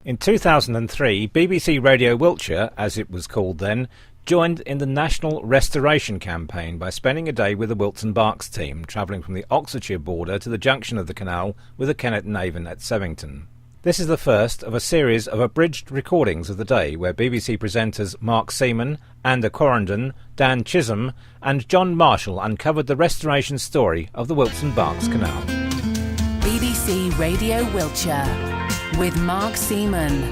In 2003, BBC Radio Wiltshire, as it was called then, joined in the National Restoration Campaign by spending a day with the Wilts and Berks team, travelling from the Oxfordshire border to the junction of the canal with the Kennet and Avon at Sevington. This is the first of a series of abridged recordings of the day where BBC presenters Mark Seaman, Anna Quarrendon, Dan Chisholm and John Marshall uncovered the restoration story of the Wilts and Berks Canal. BBC Radio Wiltshire with Mark Seaman.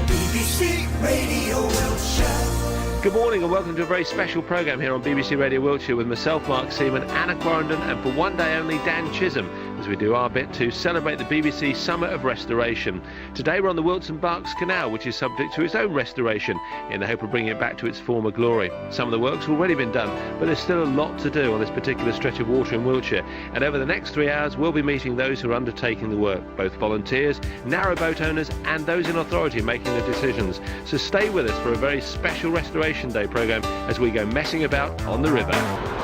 BBC Radio Wiltshire. Good morning and welcome to a very special programme here on BBC Radio Wiltshire with myself, Mark Seaman, Anna Quarrendon and for one day only Dan Chisholm as we do our bit to celebrate the BBC Summer of Restoration. Today we're on the Wilts and Berks Canal, which is subject to its own restoration in the hope of bringing it back to its former glory. Some of the work's already been done, but there's still a lot to do on this particular stretch of water in Wiltshire. And over the next 3 hours we'll be meeting those who are undertaking the work, both volunteers, narrowboat owners and those in authority making the decisions. So stay with us for a very special Restoration Day programme as we go messing about on the river.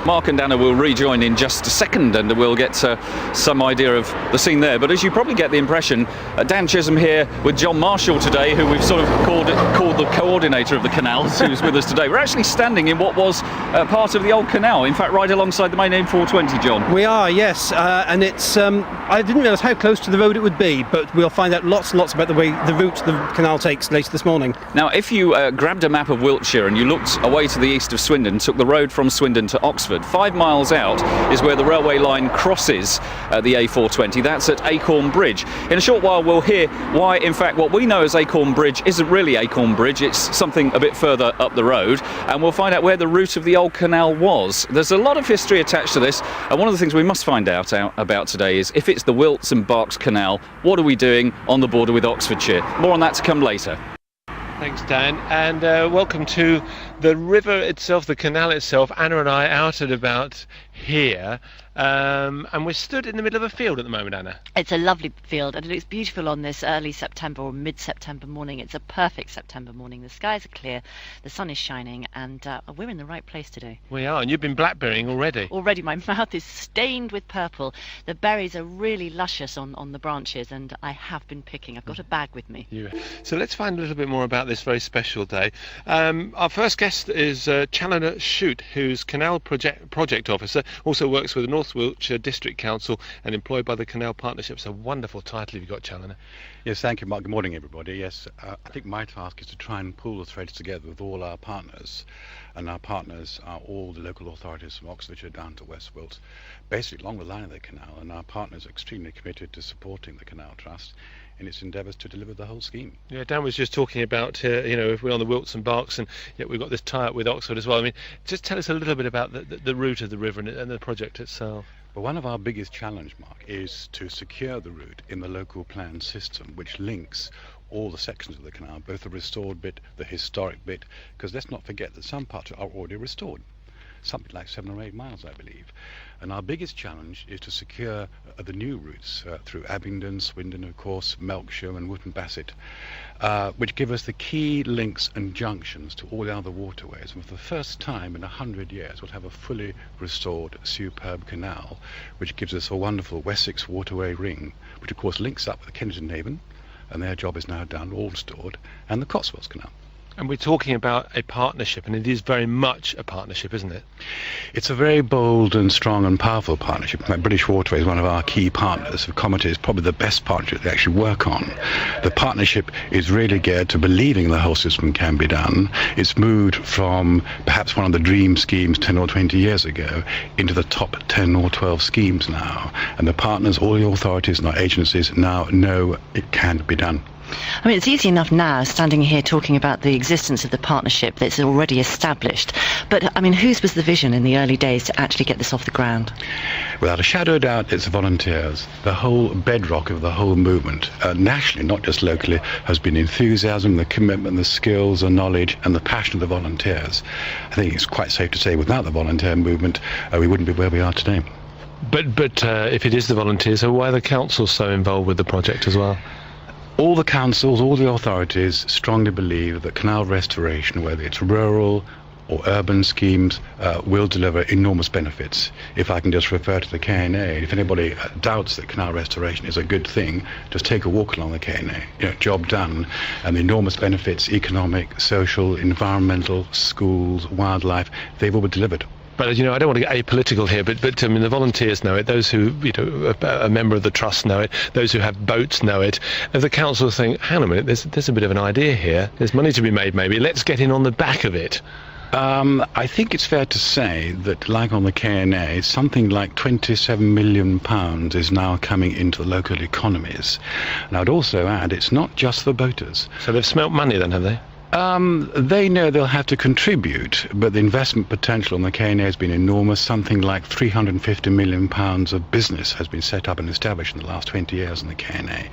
Mark and Anna will rejoin in just a second and we'll get some idea of the scene there. But as you probably get the impression, Dan Chisholm here with John Marshall today, who we've sort of called the coordinator of the canal, who's with us today. We're actually standing in what was part of the old canal, in fact right alongside the main M420, John. We are, yes, and it's I didn't realise how close to the road it would be, but we'll find out lots and lots about the route the canal takes later this morning. Now, if you grabbed a map of Wiltshire and you looked away to the east of Swindon, took the road from Swindon to Oxford, 5 miles out is where the railway line crosses the A420. That's at Acorn Bridge. In a short while we'll hear why, in fact, what we know as Acorn Bridge isn't really Acorn Bridge, it's something a bit further up the road, and we'll find out where the route of the old canal was. There's a lot of history attached to this, and one of the things we must find out about today is if it's the Wilts and Berks Canal, what are we doing on the border with Oxfordshire? More on that to come later. Thanks, Dan, and welcome to the river itself, the canal itself. Anna and I out and about here, and we're stood in the middle of a field at the moment, Anna. It's a lovely field and it looks beautiful on this early September or mid-September morning. It's a perfect September morning. The skies are clear, the sun is shining, and we're in the right place today. We are, and you've been blackberrying already. Already, my mouth is stained with purple. The berries are really luscious on the branches, and I have been picking. I've got a bag with me. So let's find a little bit more about this very special day. Our first guest is Challoner Shute, who's Canal Project Officer, also works with the North Wiltshire District Council and employed by the Canal Partnership. It's a wonderful title you've got, Challoner. Yes, thank you, Mark. Good morning, everybody. Yes, I think my task is to try and pull the threads together with all our partners, and our partners are all the local authorities from Oxfordshire down to West Wilts, basically along the line of the canal, and our partners are extremely committed to supporting the Canal Trust in its endeavours to deliver the whole scheme. Yeah, Dan was just talking about, if we're on the Wilts and Berks, and yet we've got this tie-up with Oxford as well. I mean, just tell us a little bit about the route of the river and the project itself. Well, one of our biggest challenge, Mark, is to secure the route in the local plan system, which links all the sections of the canal, both the restored bit, the historic bit, because let's not forget that some parts are already restored. Something like 7 or 8 miles, I believe. And our biggest challenge is to secure the new routes through Abingdon, Swindon, of course, Melkshire and Wootton Bassett, which give us the key links and junctions to all the other waterways. And for the first time in 100 years, we'll have a fully restored, superb canal, which gives us a wonderful Wessex waterway ring, which of course links up with the Kennet and Avon, and their job is now done, all restored, and the Cotswolds Canal. And we're talking about a partnership, and it is very much a partnership, isn't it? It's a very bold and strong and powerful partnership. British Waterways is one of our key partners. Comet is probably the best partnership they actually work on. The partnership is really geared to believing the whole system can be done. It's moved from perhaps one of the dream schemes 10 or 20 years ago into the top 10 or 12 schemes now. And the partners, all the authorities and our agencies now know it can be done. I mean, it's easy enough now, standing here talking about the existence of the partnership that's already established. But, I mean, whose was the vision in the early days to actually get this off the ground? Without a shadow of doubt, it's the volunteers. The whole bedrock of the whole movement, nationally, not just locally, has been enthusiasm, the commitment, the skills, the knowledge, and the passion of the volunteers. I think it's quite safe to say without the volunteer movement, we wouldn't be where we are today. But if it is the volunteers, so why are the councils so involved with the project as well? All the councils, all the authorities strongly believe that canal restoration, whether it's rural, or urban schemes will deliver enormous benefits. If I can just refer to the K&A, if anybody doubts that canal restoration is a good thing, just take a walk along the K&A. Job done, and the enormous benefits, economic, social, environmental, schools, wildlife, they've all been delivered. But, I don't want to get apolitical here, but the volunteers know it, those who, a member of the trust know it, those who have boats know it. If the council think, hang on a minute, there's a bit of an idea here, there's money to be made maybe, let's get in on the back of it. I think it's fair to say that, like on the K&A, something like £27 million is now coming into the local economies. And I'd also add, it's not just for boaters. So they've smelt money then, have they? They know they'll have to contribute, but the investment potential on the K&A has been enormous. Something like £350 million of business has been set up and established in the last 20 years in the K&A.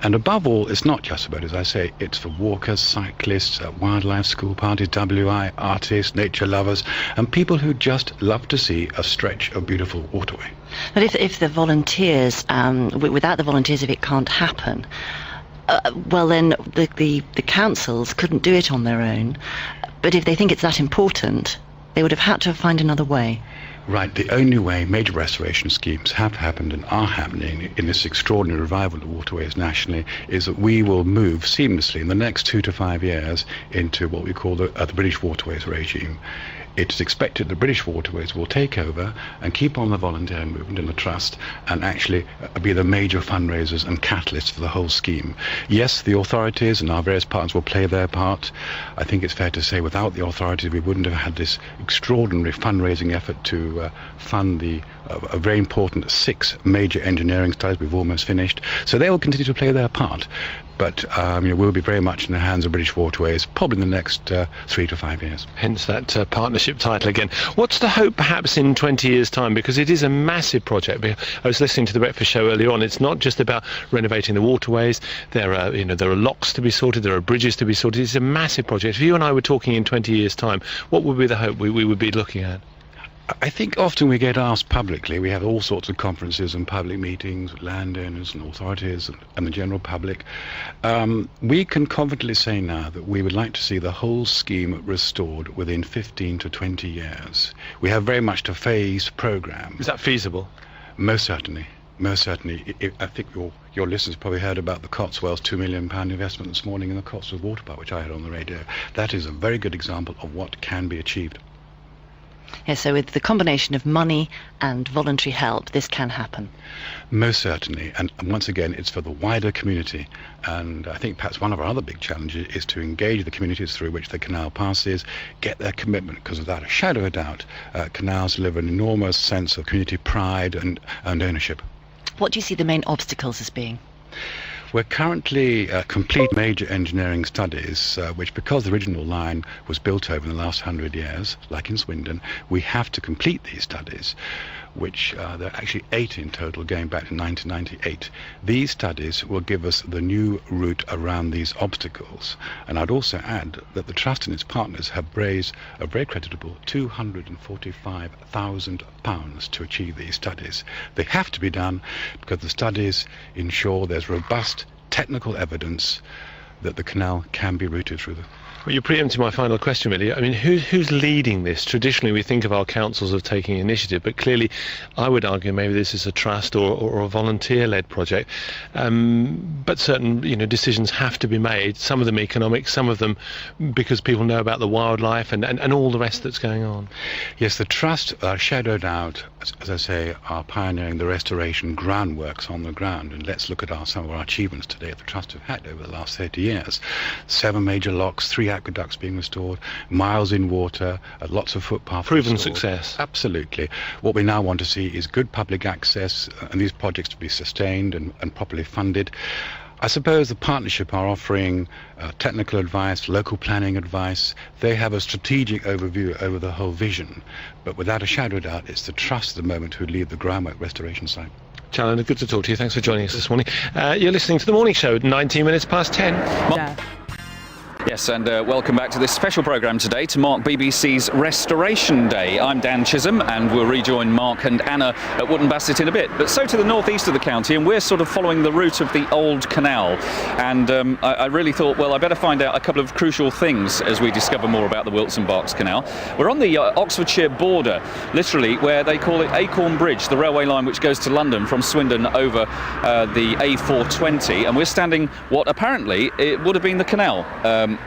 And above all, it's not just about, as I say, it's for walkers, cyclists, wildlife, school parties, WI, artists, nature lovers, and people who just love to see a stretch of beautiful waterway. But if the volunteers, without the volunteers, if it can't happen, well then the councils couldn't do it on their own. But if they think it's that important, they would have had to find another way. Right, the only way major restoration schemes have happened and are happening in this extraordinary revival of waterways nationally is that we will move seamlessly in the next 2 to 5 years into what we call the British Waterways regime. It is expected the British Waterways will take over and keep on the volunteer movement in the trust and actually be the major fundraisers and catalysts for the whole scheme. Yes, the authorities and our various partners will play their part. I think it's fair to say without the authorities we wouldn't have had this extraordinary fundraising effort to fund a very important 6 major engineering studies we've almost finished. So they will continue to play their part. But we'll be very much in the hands of British Waterways probably in the next 3 to 5 years. Hence that partnership title again. What's the hope perhaps in 20 years' time? Because it is a massive project. I was listening to the breakfast show earlier on. It's not just about renovating the waterways. There are locks to be sorted. There are bridges to be sorted. It's a massive project. If you and I were talking in 20 years' time, what would be the hope we would be looking at? I think often we get asked publicly, we have all sorts of conferences and public meetings with landowners and authorities and the general public. We can confidently say now that we would like to see the whole scheme restored within 15 to 20 years. We have very much a phased programme. Is that feasible? Most certainly. Most certainly. I think your listeners probably heard about the Cotswolds £2 million investment this morning in the Cotswolds Water Park, which I had on the radio. That is a very good example of what can be achieved. Yes, so with the combination of money and voluntary help, this can happen. Most certainly, and once again, it's for the wider community. And I think perhaps one of our other big challenges is to engage the communities through which the canal passes, get their commitment, because without a shadow of a doubt, canals deliver an enormous sense of community pride and ownership. What do you see the main obstacles as being? We're currently complete major engineering studies, which because the original line was built over in the last 100 years, like in Swindon, we have to complete these studies, which there are actually 8 in total going back to 1998. These studies will give us the new route around these obstacles. And I'd also add that the Trust and its partners have raised a very creditable £245,000 to achieve these studies. They have to be done because the studies ensure there's robust technical evidence that the canal can be routed through the... Well, you're preempting my final question, really. I mean, who's leading this? Traditionally, we think of our councils of taking initiative, but clearly, I would argue maybe this is a trust or a volunteer-led project. But certain, decisions have to be made. Some of them economic, some of them because people know about the wildlife and all the rest that's going on. Yes, the trust, shadowed out, as I say, are pioneering the restoration groundworks on the ground. And let's look at some of our achievements today at the trust have had over the last 30 years. 7 major locks, 3 aqueducts being restored, miles in water, lots of footpaths. Proven restored. Success. Absolutely. What we now want to see is good public access and these projects to be sustained and properly funded. I suppose the partnership are offering technical advice, local planning advice. They have a strategic overview over the whole vision. But without a shadow of doubt, it's the trust at the moment who lead the groundwork restoration site. Challoner, good to talk to you. Thanks for joining us this morning. You're listening to The Morning Show, 19 minutes past 10. Yes, and welcome back to this special programme today to mark BBC's Restoration Day. I'm Dan Chisholm, and we'll rejoin Mark and Anna at Wootton Bassett in a bit. But so to the northeast of the county, and we're sort of following the route of the old canal. And I really thought, well, I better find out a couple of crucial things as we discover more about the Wilts and Berks Canal. We're on the Oxfordshire border, literally, where they call it Acorn Bridge, the railway line which goes to London from Swindon over the A420. And we're standing what apparently it would have been the canal.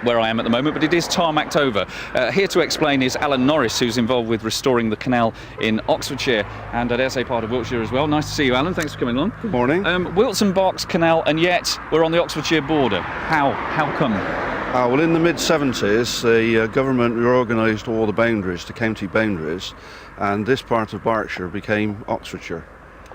Where I am at the moment, but it is tarmacked over. Here to explain is Alan Norris, who's involved with restoring the canal in Oxfordshire and I dare say part of Wiltshire as well. Nice to see you, Alan. Thanks for coming along. Good morning. Wilts and Berks Canal, and yet we're on the Oxfordshire border. How come? Well, in the mid-70s, the government reorganised all the boundaries to county boundaries, and this part of Berkshire became Oxfordshire.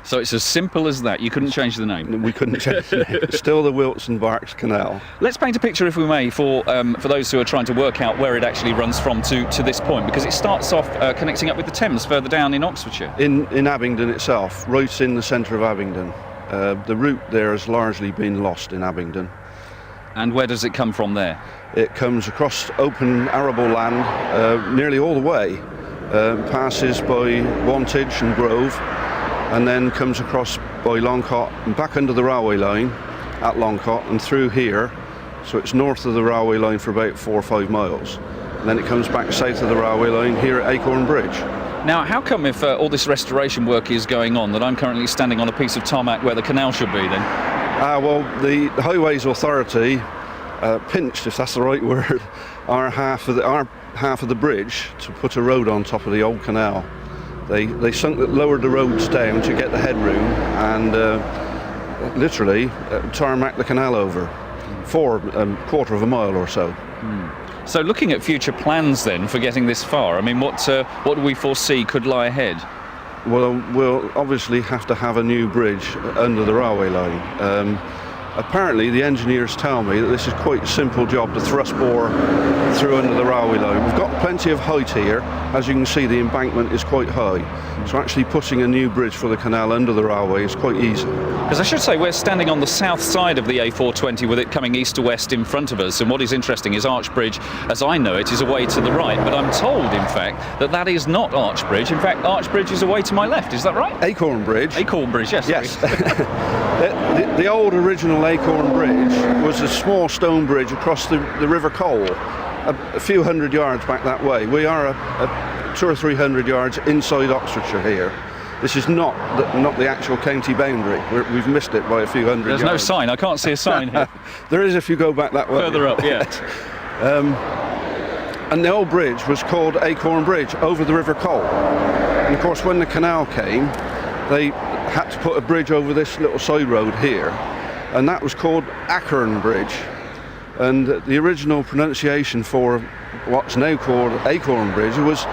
So it's as simple as that. You couldn't change the name. We couldn't change the name. It's still the Wilts and Berks Canal. Let's paint a picture, if we may, for those who are trying to work out where it actually runs from to this point, because it starts off connecting up with the Thames further down in Oxfordshire. In Abingdon itself, right in the centre of Abingdon. The route there has largely been lost in Abingdon. And where does it come from there? It comes across open arable land nearly all the way, passes by Wantage and Grove, and then comes across by Longcott and back under the railway line at Longcott and through here. So it's north of the railway line for about 4 or 5 miles. And then it comes back south of the railway line here at Acorn Bridge. Now, how come, if all this restoration work is going on, that I'm currently standing on a piece of tarmac where the canal should be then? Well, the Highways Authority pinched, if that's the right word, our half of the bridge to put a road on top of the old canal. They lowered the roads down to get the headroom and literally tarmacked the canal over for a quarter of a mile or so. So looking at future plans then for getting this far, I mean, what do we foresee could lie ahead? Well, we'll obviously have to have a new bridge under the railway line. Apparently the engineers tell me that this is quite a simple job to thrust bore through under the railway line. We've got plenty of height here. As you can see, the embankment is quite high. So actually putting a new bridge for the canal under the railway is quite easy. Because I should say we're standing on the south side of the A420 with it coming east to west in front of us, and what is interesting is Archbridge, as I know it, is away to the right, but I'm told in fact that is not Archbridge. In fact, Archbridge is away to my left, is that right? Acorn Bridge. Acorn Bridge, yes. Yes. The old original Acorn Bridge was a small stone bridge across the River Cole, a few hundred yards back that way. We are 200 or 300 yards inside Oxfordshire here. This is not the actual county boundary. We've missed it by a few hundred yards. There's no sign. I can't see a sign here. There is if you go back that way. Further up, yeah. And the old bridge was called Acorn Bridge over the River Cole. And of course, when the canal came, they had to put a bridge over this little side road here, and that was called Acorn Bridge. And the original pronunciation for what's now called Acorn Bridge was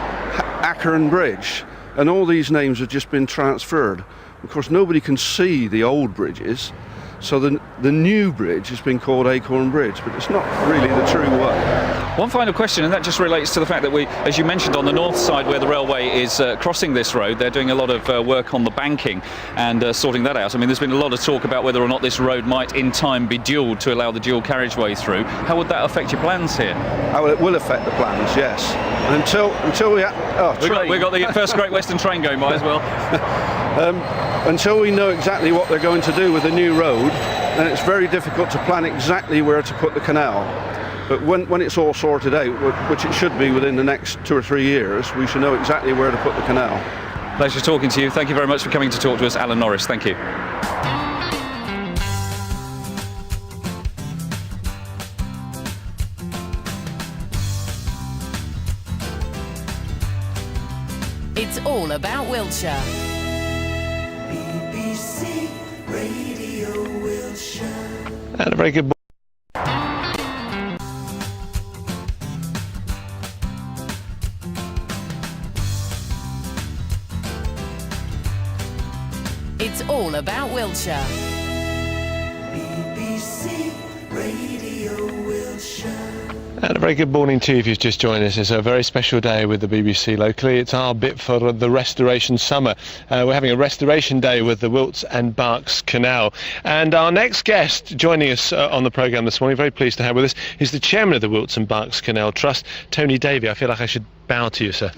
Acorn Bridge. And all these names have just been transferred. Of course, nobody can see the old bridges, so the new bridge has been called Acorn Bridge, but it's not really the true one. One final question, and that just relates to the fact that we, as you mentioned, on the north side where the railway is crossing this road, they're doing a lot of work on the banking and sorting that out. I mean, there's been a lot of talk about whether or not this road might in time be dualled to allow the dual carriageway through. How would that affect your plans here? Oh, it will affect the plans, yes. And until we got the first Great Western train going by as well. Until we know exactly what they're going to do with the new road, then it's very difficult to plan exactly where to put the canal. But when it's all sorted out, which it should be within the next 2 or 3 years, we should know exactly where to put the canal. Pleasure talking to you. Thank you very much for coming to talk to us, Alan Norris. Thank you. It's all about Wiltshire. BBC Radio Wiltshire. And a very good It's all about Wiltshire. BBC Radio Wiltshire. And a very good morning to you if you've just joined us. It's a very special day with the BBC locally. It's our bit for the restoration summer. We're having a restoration day with the Wilts and Berks Canal. And our next guest joining us on the programme this morning, very pleased to have with us, is the chairman of the Wilts and Berks Canal Trust, Tony Davey. I feel like I should bow to you, sir.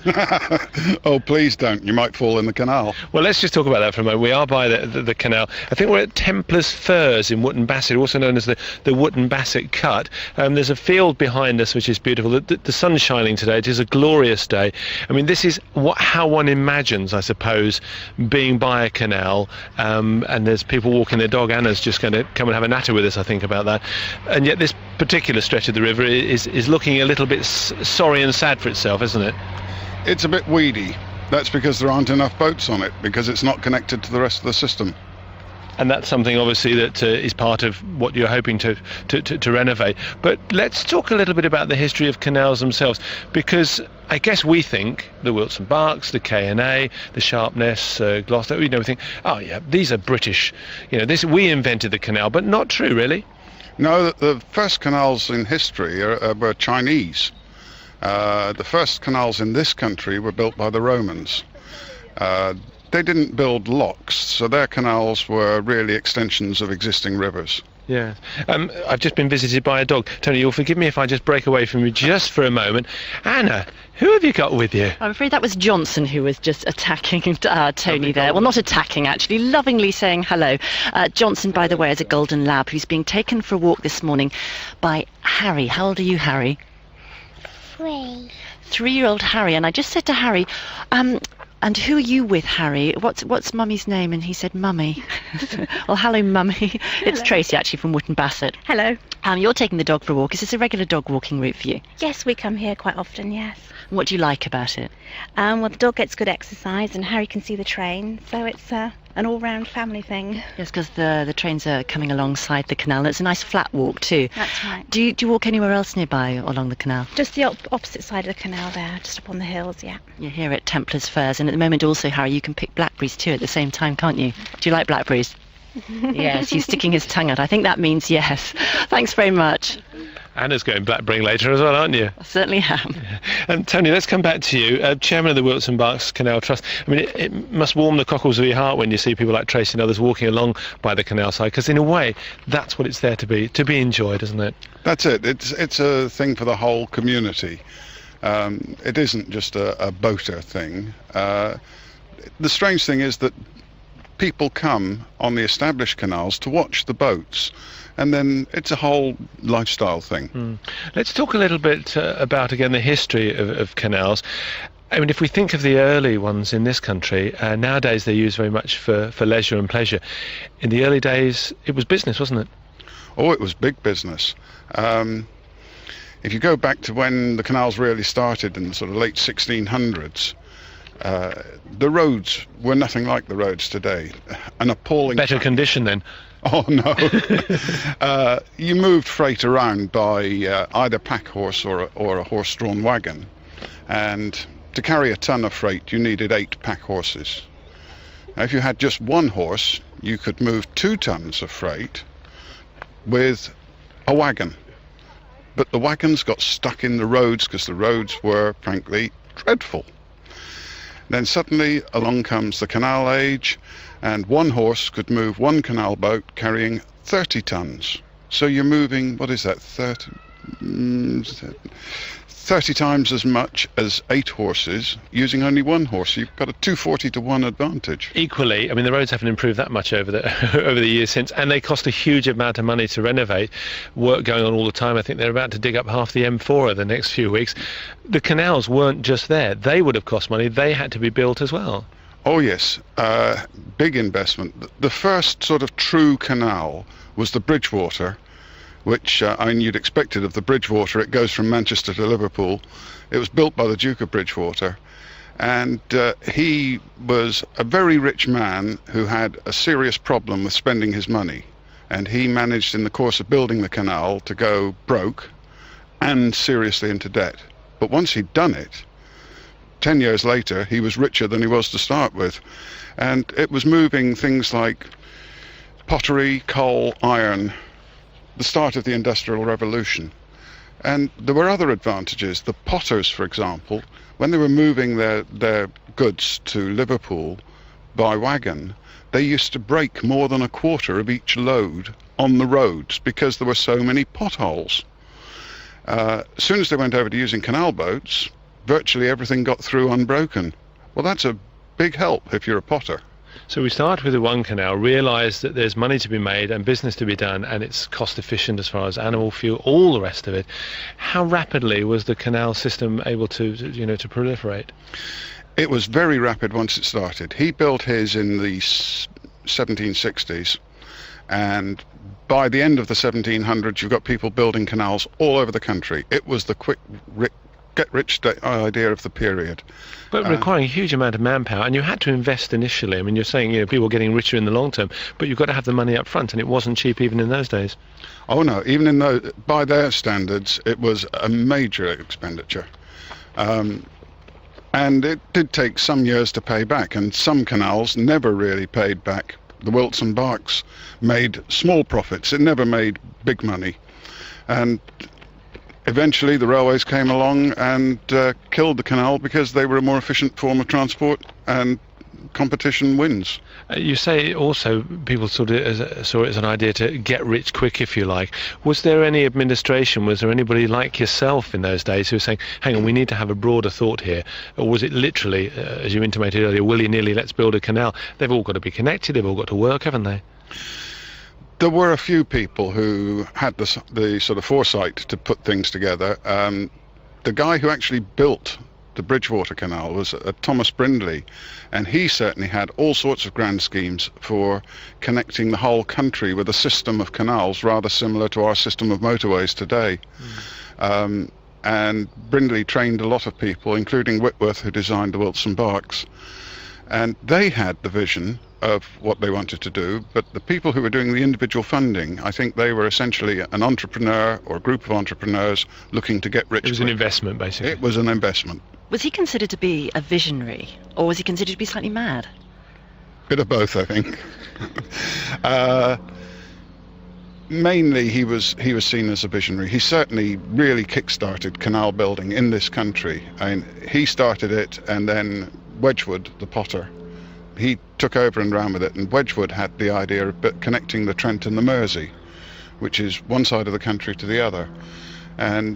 Oh, please don't. You might fall in the canal. Well, let's just talk about that for a moment. We are by the canal. I think we're at Templars Firs in Wootton Bassett, also known as the Wootton Bassett Cut. There's a field behind us which is beautiful. The sun's shining today. It is a glorious day. I mean, this is how one imagines, I suppose, being by a canal. And there's people walking their dog. Anna's just going to come and have a natter with us, I think, about that. And yet this particular stretch of the river is looking a little bit sorry and sad for itself, isn't it? It's a bit weedy. That's because there aren't enough boats on it, because it's not connected to the rest of the system. And that's something, obviously, that is part of what you're hoping to renovate. But let's talk a little bit about the history of canals themselves, because I guess we think the Wilts and Berks, the K&A, the Sharpness, Gloucester, we think, oh yeah, these are British. We invented the canal, but not true, really. No, the first canals in history were Chinese. The first canals in this country were built by the Romans. They didn't build locks, so their canals were really extensions of existing rivers. Yeah. I've just been visited by a dog. Tony, you'll forgive me if I just break away from you just for a moment. Anna, who have you got with you? I'm afraid that was Johnson who was just attacking Tony there. Well, not attacking, actually, lovingly saying hello. Johnson, by the way, is a golden lab who's being taken for a walk this morning by Harry. How old are you, Harry? 3. 3-year-old Harry. And I just said to Harry, and who are you with, Harry? What's Mummy's name? And he said, Mummy. Well, hello, Mummy. It's Tracy, actually, from Wootton Bassett. Hello. You're taking the dog for a walk. Is this a regular dog walking route for you? Yes, we come here quite often, yes. And what do you like about it? Well, the dog gets good exercise and Harry can see the train, so it's an all-round family thing. Yes, because the trains are coming alongside the canal, and it's a nice flat walk too. That's right. Do you walk anywhere else nearby along the canal? Just the opposite side of the canal there, just up on the hills, yeah. You're here at Templars Firs, and at the moment also, Harry, you can pick blackberries too at the same time, can't you? Do you like blackberries? Yes, he's sticking his tongue out. I think that means yes. Thanks very much. Anna's going blackberrying later as well, aren't you? I certainly am. And Tony, let's come back to you, chairman of the Wilts and Berks Canal Trust. I mean, it must warm the cockles of your heart when you see people like Tracy and others walking along by the canal side, because in a way, that's what it's there to be enjoyed, isn't it? That's it. It's a thing for the whole community. It isn't just a boater thing. The strange thing is that people come on the established canals to watch the boats, and then it's a whole lifestyle thing. Let's talk a little bit about, again, the history of canals. I mean, if we think of the early ones in this country, nowadays they're used very much for leisure and pleasure. In the early days, it was business, wasn't it? Oh, it was big business. If you go back to when the canals really started in the sort of late 1600s, the roads were nothing like the roads today. An appalling... Better condition then? Oh, no. You moved freight around by either pack horse or a horse-drawn wagon. And to carry a ton of freight, you needed 8 pack horses. Now, if you had just one horse, you could move 2 tons of freight with a wagon. But the wagons got stuck in the roads because the roads were, frankly, dreadful. Then suddenly along comes the canal age, and one horse could move one canal boat carrying 30 tons. So you're moving, what is that, 30 times as much as 8 horses using only one horse. You've got a 240 to 1 advantage. Equally, I mean, the roads haven't improved that much over the years since, and they cost a huge amount of money to renovate. Work going on all the time. I think they're about to dig up half the M4 over the next few weeks. The canals weren't just there. They would have cost money. They had to be built as well. Oh yes, big investment. The first sort of true canal was the Bridgewater, which, I mean, you'd expect it of the Bridgewater. It goes from Manchester to Liverpool. It was built by the Duke of Bridgewater, and he was a very rich man who had a serious problem with spending his money, and he managed in the course of building the canal to go broke and seriously into debt. But once he'd done it, 10 years later, he was richer than he was to start with. And it was moving things like pottery, coal, iron, the start of the Industrial Revolution. And there were other advantages. The potters, for example, when they were moving their goods to Liverpool by wagon, they used to break more than a quarter of each load on the roads because there were so many potholes. As soon as they went over to using canal boats, virtually everything got through unbroken. Well, that's a big help if you're a potter. So we start with the one canal, realise that there's money to be made and business to be done, and it's cost efficient as far as animal fuel, all the rest of it. How rapidly was the canal system able to proliferate? It was very rapid once it started. He built his in the 1760s, and by the end of the 1700s you've got people building canals all over the country. It was the quick get-rich idea of the period. But requiring a huge amount of manpower, and you had to invest initially. I mean, you're saying people getting richer in the long term, but you've got to have the money up front, and it wasn't cheap even in those days. Oh no, even by their standards, it was a major expenditure. And it did take some years to pay back, and some canals never really paid back. The Wilts and Berks made small profits. It never made big money. And eventually the railways came along and killed the canal because they were a more efficient form of transport, and competition wins. You say also people saw it as an idea to get rich quick, if you like. Was there any administration, was there anybody like yourself in those days who was saying, hang on, we need to have a broader thought here? Or was it literally, as you intimated earlier, willy-nilly, let's build a canal? They've all got to be connected, they've all got to work, haven't they? There were a few people who had the sort of foresight to put things together. The guy who actually built the Bridgewater Canal was Thomas Brindley, and he certainly had all sorts of grand schemes for connecting the whole country with a system of canals rather similar to our system of motorways today. And Brindley trained a lot of people, including Whitworth, who designed the Wilts and Berks, and they had the vision of what they wanted to do, but the people who were doing the individual funding, I think they were essentially an entrepreneur or a group of entrepreneurs looking to get rich. It was an investment, basically. It was an investment. Was he considered to be a visionary, or was he considered to be slightly mad? Bit of both, I think. Mainly he was seen as a visionary. He certainly really kick-started canal building in this country. And he started it, and then Wedgwood, the potter, he took over and ran with it, and Wedgwood had the idea of connecting the Trent and the Mersey, which is one side of the country to the other. And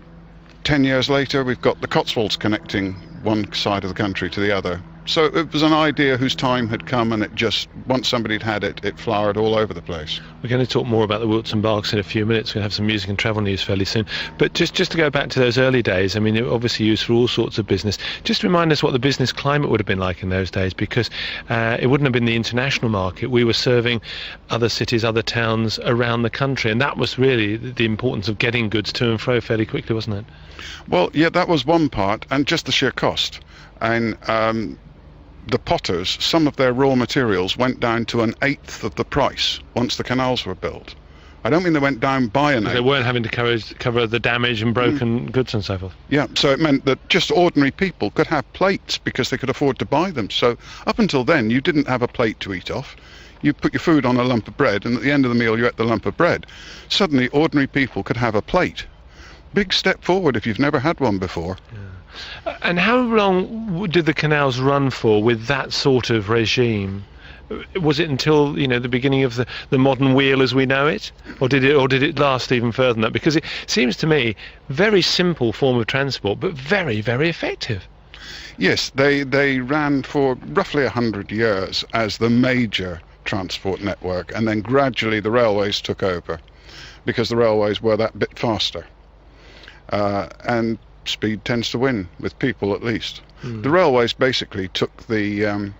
10 years later, we've got the Cotswolds connecting one side of the country to the other. So it was an idea whose time had come, and it just, once somebody'd had it, it flowered all over the place. We're going to talk more about the Wilts and Berks in a few minutes. We'll have some music and travel news fairly soon. But just to go back to those early days, I mean, it was obviously used for all sorts of business. Just remind us what the business climate would have been like in those days, because it wouldn't have been the international market. We were serving other cities, other towns around the country, and that was really the importance of getting goods to and fro fairly quickly, wasn't it? Well, yeah, that was one part, and just the sheer cost. And the potters, some of their raw materials went down to 1/8 of the price once the canals were built. I don't mean they went down by an 1/8. They weren't having to cover the damage and broken goods and so forth. Yeah, so it meant that just ordinary people could have plates because they could afford to buy them. So up until then, you didn't have a plate to eat off. You put your food on a lump of bread, and at the end of the meal, you ate the lump of bread. Suddenly, ordinary people could have a plate. Big step forward if you've never had one before. Yeah. And how long did the canals run for with that sort of regime? Was it until the beginning of the modern wheel as we know it, or did it last even further than that? Because it seems to me very simple form of transport, but very, very effective. Yes, they ran for roughly 100 years as the major transport network, and then gradually the railways took over because the railways were that bit faster. And speed tends to win, with people at least. The railways basically took the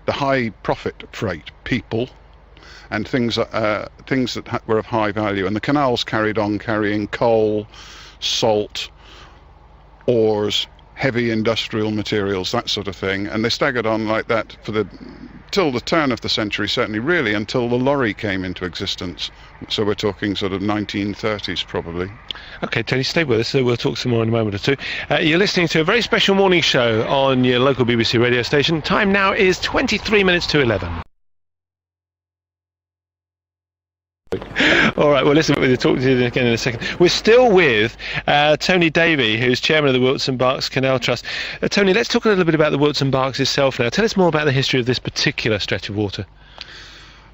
high profit freight, people, and things that were of high value, and the canals carried on carrying coal, salt, ores, heavy industrial materials, that sort of thing, and they staggered on like that till the turn of the century, certainly, really until the lorry came into existence. So we're talking sort of 1930s probably. Okay, Tony, stay with us, so we'll talk some more in a moment or two. You're listening to a very special morning show on your local BBC radio station. Time now is 23 minutes to 11. All right, well, listen, we'll talk to you again in a second. We're still with Tony Davey, who's chairman of the Wilts and Berks Canal Trust. Tony, let's talk a little bit about the Wilts and Berks itself now. Tell us more about the history of this particular stretch of water.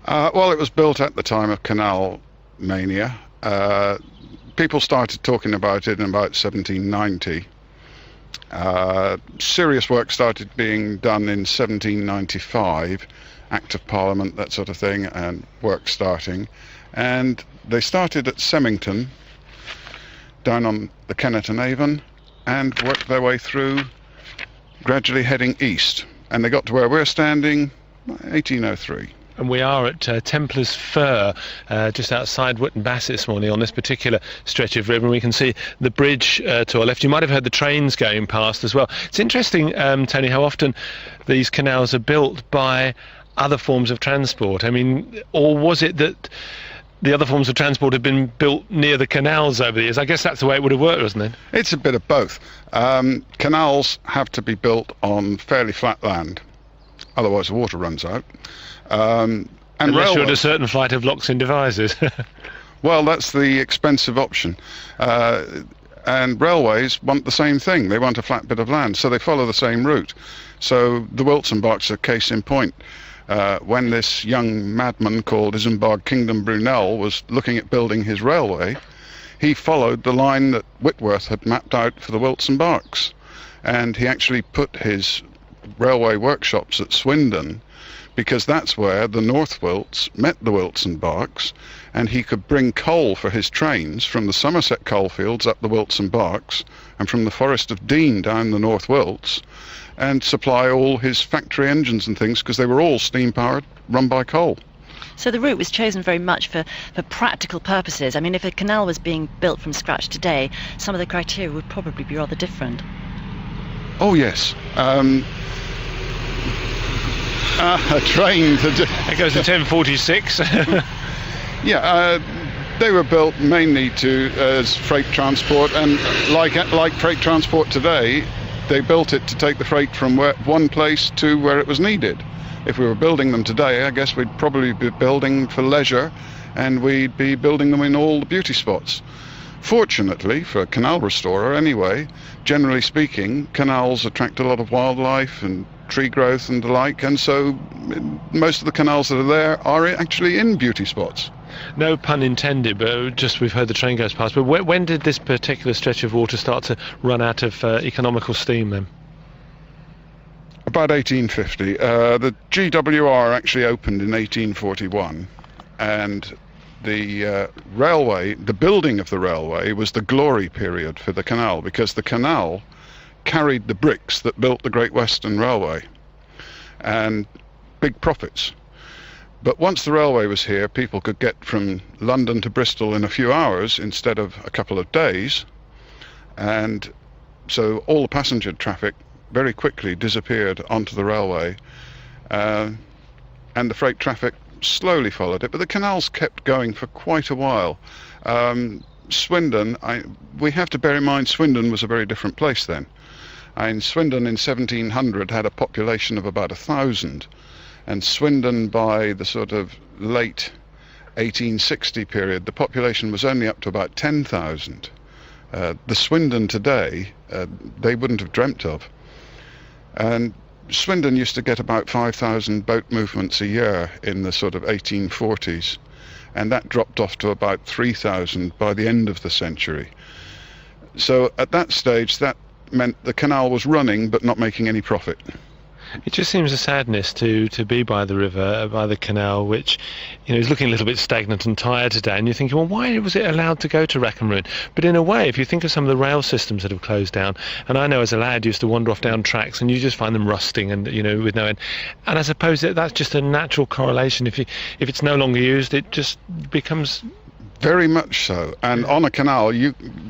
Well, it was built at the time of canal mania. People started talking about it in about 1790. Serious work started being done in 1795, Act of Parliament, that sort of thing, and work starting. And they started at Semmington, down on the Kennet and Avon, and worked their way through, gradually heading east. And they got to where we're standing, 1803. And we are at Templars Fir, just outside Wootton Bassett this morning on this particular stretch of river, and we can see the bridge to our left. You might have heard the trains going past as well. It's interesting, Tony, how often these canals are built by other forms of transport. I mean, or was it that the other forms of transport have been built near the canals over the years? I guess that's the way it would have worked, wasn't it? It's a bit of both. Canals have to be built on fairly flat land, otherwise the water runs out. And unless you're at a certain flight of locks and devices. Well, that's the expensive option. And railways want the same thing. They want a flat bit of land, so they follow the same route. So the Wilts and Berks are case in point. When this young madman called Isambard Kingdom Brunel was looking at building his railway, he followed the line that Whitworth had mapped out for the Wilts and Berks. And he actually put his railway workshops at Swindon, because that's where the North Wilts met the Wilts and Berks, and he could bring coal for his trains from the Somerset coalfields up the Wilts and Berks, and from the Forest of Dean down the North Wilts, and supply all his factory engines and things, because they were all steam-powered, run by coal. So the route was chosen very much for practical purposes. I mean, if a canal was being built from scratch today, some of the criteria would probably be rather different. Oh, yes. A train it goes to 1046. Yeah, they were built mainly as freight transport, and like freight transport today, they built it to take the freight from one place to where it was needed. If we were building them today, I guess we'd probably be building for leisure, and we'd be building them in all the beauty spots. Fortunately, for a canal restorer anyway, generally speaking, canals attract a lot of wildlife and tree growth and the like, and so most of the canals that are there are actually in beauty spots. No pun intended, but just we've heard the train goes past. But when did this particular stretch of water start to run out of economical steam then? About 1850. The GWR actually opened in 1841, and the railway, the building of the railway, was the glory period for the canal, because the canal carried the bricks that built the Great Western Railway, and big profits. But once the railway was here, people could get from London to Bristol in a few hours instead of a couple of days, and so all the passenger traffic very quickly disappeared onto the railway, and the freight traffic slowly followed it, but the canals kept going for quite a while. Swindon, we have to bear in mind Swindon was a very different place then. Swindon in 1700 had a population of about 1,000, and Swindon by the sort of late 1860 period, the population was only up to about 10,000. The Swindon today, they wouldn't have dreamt of. And Swindon used to get about 5,000 boat movements a year in the sort of 1840s, and that dropped off to about 3,000 by the end of the century. So at that stage, that meant the canal was running but not making any profit. It just seems a sadness to be by the river, by the canal, which, you know, is looking a little bit stagnant and tired today, and you're thinking, well, why was it allowed to go to rack and ruin? But in a way, if you think of some of the rail systems that have closed down, and I know as a lad used to wander off down tracks and you just find them rusting and, you know, with no end, and I suppose that's just a natural correlation. If it's no longer used, it just becomes... Very much so. And on a canal,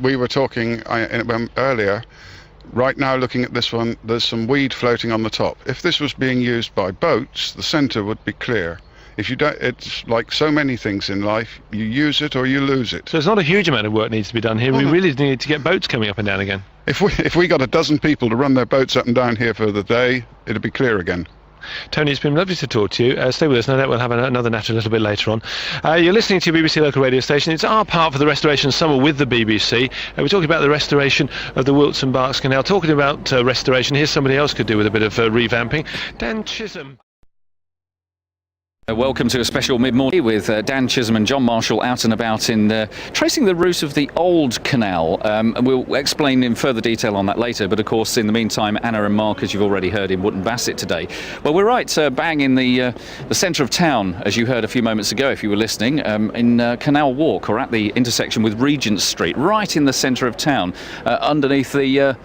we were talking earlier. Right now, looking at this one, there's some weed floating on the top. If this was being used by boats, the centre would be clear. If you don't, it's like so many things in life, you use it or you lose it. So it's not a huge amount of work needs to be done here. We really need to get boats coming up and down again. If we got a dozen people to run their boats up and down here for the day, it'd be clear again. Tony, it's been lovely to talk to you. Stay with us. No doubt we'll have another natter a little bit later on. You're listening to your BBC local radio station. It's our part for the Restoration Summer with the BBC. We're talking about the restoration of the Wilts and Berks Canal. Talking about restoration, here's somebody else could do with a bit of revamping. Dan Chisholm. Welcome to a special mid-morning with Dan Chisholm and John Marshall out and about in tracing the route of the old canal. And we'll explain in further detail on that later, but of course in the meantime Anna and Mark, as you've already heard, in Wootton Bassett today. Well, we're right bang in the centre of town, as you heard a few moments ago if you were listening, in Canal Walk, or at the intersection with Regent Street, right in the centre of town, underneath the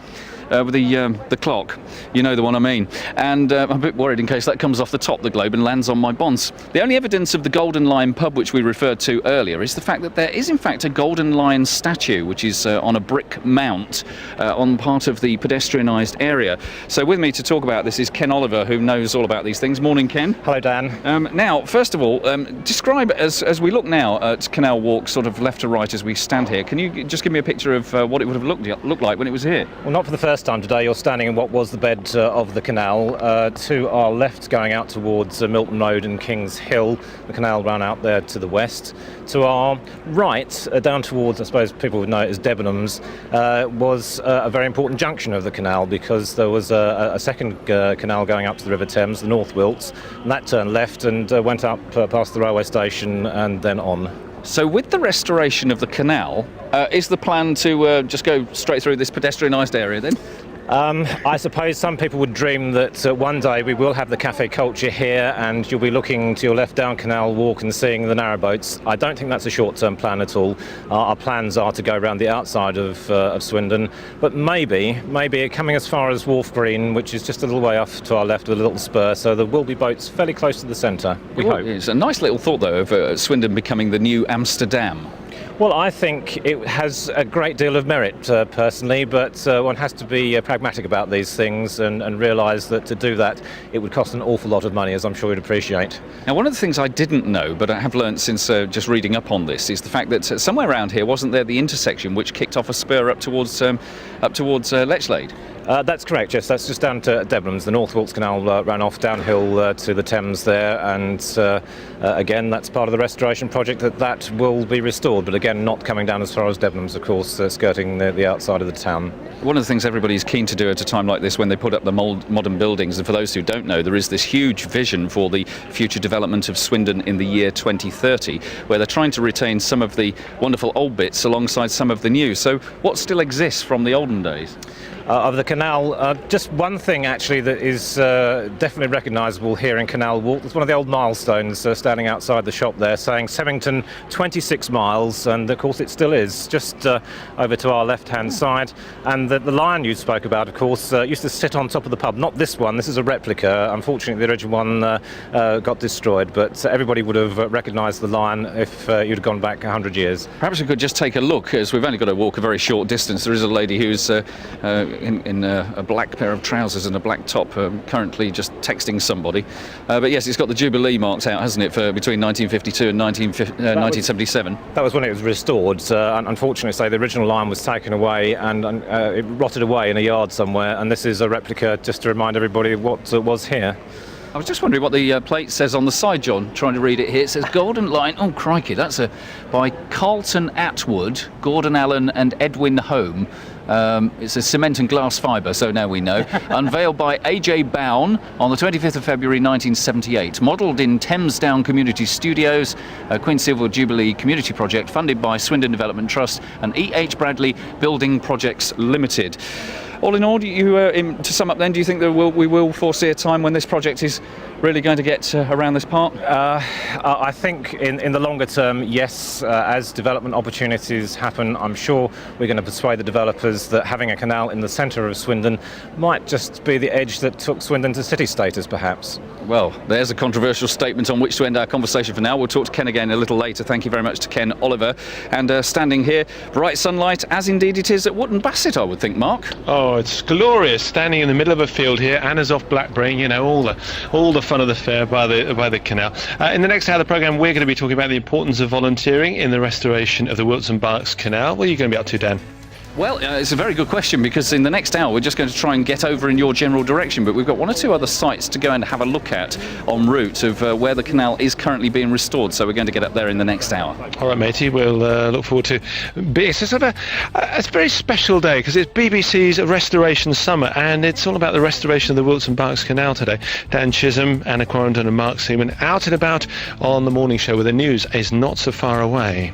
clock, you know the one I mean. And I'm a bit worried in case that comes off the top of the globe and lands on my bonds. The only evidence of the Golden Lion pub, which we referred to earlier, is the fact that there is in fact a Golden Lion statue, which is on a brick mount on part of the pedestrianised area. So with me to talk about this is Ken Oliver, who knows all about these things. Morning, Ken. Hello, Dan. Now, first of all, describe, as we look now at Canal Walk, sort of left to right as we stand here, can you just give me a picture of what it would have looked like when it was here? Well, not for the first time today. You're standing in what was the bed of the canal. To our left, going out towards Milton Road and Kings Hill, the canal ran out there to the west. To our right, down towards, I suppose people would know it as Debenhams, was a very important junction of the canal, because there was a second canal going up to the River Thames, the North Wilts, and that turned left and went up past the railway station and then on. So with the restoration of the canal, is the plan to just go straight through this pedestrianised area then? I suppose some people would dream that one day we will have the cafe culture here and you'll be looking to your left down Canal Walk and seeing the narrowboats. I don't think that's a short-term plan at all. Our plans are to go around the outside of Swindon, but maybe coming as far as Wharf Green, which is just a little way off to our left with a little spur, so there will be boats fairly close to the centre, we hope. It's a nice little thought, though, of Swindon becoming the new Amsterdam. Well, I think it has a great deal of merit, personally, but one has to be pragmatic about these things and realise that to do that it would cost an awful lot of money, as I'm sure you'd appreciate. Now, one of the things I didn't know, but I have learnt since just reading up on this, is the fact that somewhere around here, wasn't there the intersection which kicked off a spur up towards Lechlade? That's correct, yes. That's just down to Debenhams. The North Wilts Canal ran off downhill to the Thames there, and again, that's part of the restoration project that will be restored, but again, not coming down as far as Debenhams, of course, skirting the outside of the town. One of the things everybody's keen to do at a time like this when they put up the modern buildings, and for those who don't know, there is this huge vision for the future development of Swindon in the year 2030, where they're trying to retain some of the wonderful old bits alongside some of the new. So what still exists from the olden days? Of the canal, just one thing actually that is definitely recognisable here in Canal Walk. It's one of the old milestones standing outside the shop there, saying Sevington 26 miles, and of course it still is, just over to our left-hand side. And the lion you spoke about, of course, used to sit on top of the pub. Not this one, this is a replica. Unfortunately, the original one got destroyed, but everybody would have recognised the lion if you'd have gone back 100 years. Perhaps we could just take a look, as we've only got to walk a very short distance. There is a lady who's in a black pair of trousers and a black top, currently just texting somebody. But yes, it's got the Jubilee marked out, hasn't it, for between 1952 and 1977. That was when it was restored. Unfortunately, the original line was taken away and it rotted away in a yard somewhere, and this is a replica just to remind everybody what was here. I was just wondering what the plate says on the side, John, trying to read it here. It says Golden Lion. Oh, crikey, that's by Carlton Atwood, Gordon Allen and Edwin Home. It's a cement and glass fibre, so now we know. Unveiled by A.J. Bown on the 25th of February 1978. Modelled in Thamesdown Community Studios, a Queen Silver Jubilee community project funded by Swindon Development Trust and E.H. Bradley Building Projects Limited. All in all, to sum up then, do you think that we will foresee a time when this project is really going to get around this part? I think in the longer term, yes. As development opportunities happen, I'm sure we're going to persuade the developers that having a canal in the centre of Swindon might just be the edge that took Swindon to city status, perhaps. Well, there's a controversial statement on which to end our conversation for now. We'll talk to Ken again a little later. Thank you very much to Ken Oliver. And standing here, bright sunlight, as indeed it is at Wootton Bassett, I would think, Mark. Oh, it's glorious, standing in the middle of a field here. Anna's off Blackberry, you know, all the fun of the fair by the canal. In the next hour of the programme, we're going to be talking about the importance of volunteering in the restoration of the Wilts and Berks Canal. What are you going to be up to, Dan? Well, it's a very good question, because in the next hour we're just going to try and get over in your general direction, but we've got one or two other sites to go and have a look at en route of where the canal is currently being restored, so we're going to get up there in the next hour. All right, matey, we'll look forward to it's a sort of it's a very special day because it's BBC's Restoration Summer, and it's all about the restoration of the Wilts and Berks Canal today. Dan Chisholm, Anna Quarrendon and Mark Seaman out and about on the morning show where the news is not so far away.